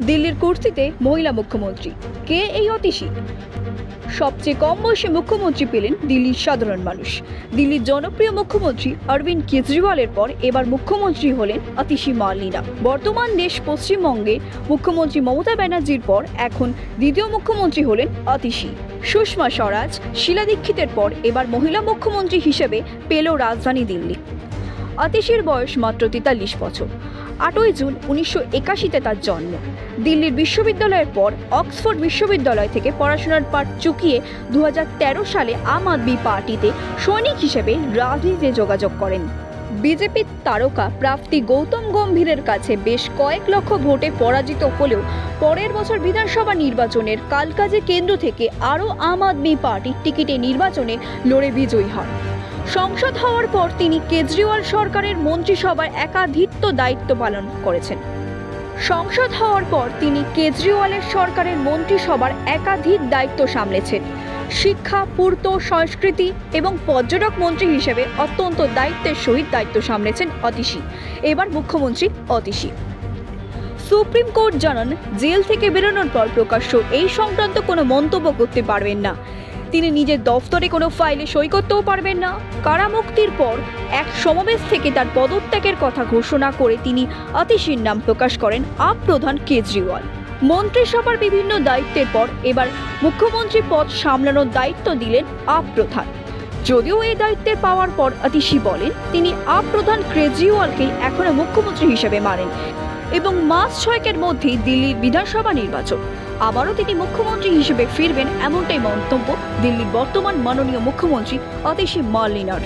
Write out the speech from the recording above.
দিল্লির কুর্সিতে মহিলা মুখ্যমন্ত্রী কে এই অতিশী? সবচেয়ে কম বয়সে মুখ্যমন্ত্রী পেলেন দিল্লির সাধারণ মানুষ। দিল্লির জনপ্রিয় মুখ্যমন্ত্রী অরবিন্দ কেজরিওয়ালের পর এবার মুখ্যমন্ত্রী হলেন অতিশী মার্লিনা। বর্তমান দেশ পশ্চিমবঙ্গে মুখ্যমন্ত্রী মমতা ব্যানার্জির পর এখন দ্বিতীয় মুখ্যমন্ত্রী হলেন অতিশী। সুষমা স্বরাজ, শীলা দীক্ষিতের পর এবার মহিলা মুখ্যমন্ত্রী হিসেবে পেল রাজধানী দিল্লি। অতিশীর বয়স মাত্র 43 বছর। 8ই জুন 1981-তে তার জন্ম। দিল্লির বিশ্ববিদ্যালয়ের পর অক্সফোর্ড বিশ্ববিদ্যালয় থেকে পড়াশোনার পাঠ চুকিয়ে 2013 সালে আম আদমি পার্টিতে সৈনিক হিসেবে রাজনীতিতে যোগাযোগ করেন। বিজেপির তারকা প্রার্থী গৌতম গম্ভীরের কাছে বেশ কয়েক লক্ষ ভোটে পরাজিত হলেও পরের বছর বিধানসভা নির্বাচনের কালকাজি কেন্দ্র থেকে আরও আম আদমি পার্টির টিকিটে নির্বাচনে লড়ে বিজয়ী হন। সংসদ হওয়ার পর তিনি কেজরিওয়াল সরকারের মন্ত্রিসভার একাধিক দায়িত্ব পালন করেছেন। সংসদ হওয়ার পর তিনি কেজরিওয়ালের সরকারের মন্ত্রিসভার একাধিক দায়িত্ব সামলেছেন। শিক্ষা, পূর্ত, সংস্কৃতি এবং পর্যটক মন্ত্রী হিসেবে অত্যন্ত দায়িত্বের সহিত দায়িত্ব সামলেছেন অতিশী। এবার মুখ্যমন্ত্রী অতিশী। সুপ্রিম কোর্ট জানান, জেল থেকে বেরোনোর পর প্রকাশ্য এই সংক্রান্ত কোনো মন্তব্য করতে পারবেন না। তিনি নিজের দফতরে কোনো ফাইলে সই করতেও পারবেন না। কারামুক্তির পর এক সমাবেশ থেকে তার পদত্যাগের কথা ঘোষণা করে তিনি অতিশীর নাম প্রকাশ করেন আপ প্রধান কেজরিওয়াল। মন্ত্রিসভার বিভিন্ন দায়িত্বের পর এবার মুখ্যমন্ত্রী পদ সামলানোর দায়িত্ব দিলেন আপ প্রধান। যদিও এই দায়িত্বের পাওয়ার পর অতিশী বলেন তিনি আপ প্রধান কেজরিওয়ালকে এখনো মুখ্যমন্ত্রী হিসেবে মানেন এবং মাস 6 মধ্যেই দিল্লির বিধানসভা নির্বাচন। আবারও তিনি মুখ্যমন্ত্রী হিসেবে ফিরবেন, এমনটাই মন্তব্য দিল্লির বর্তমান মাননীয় মুখ্যমন্ত্রী অতিশী মার্লিনার।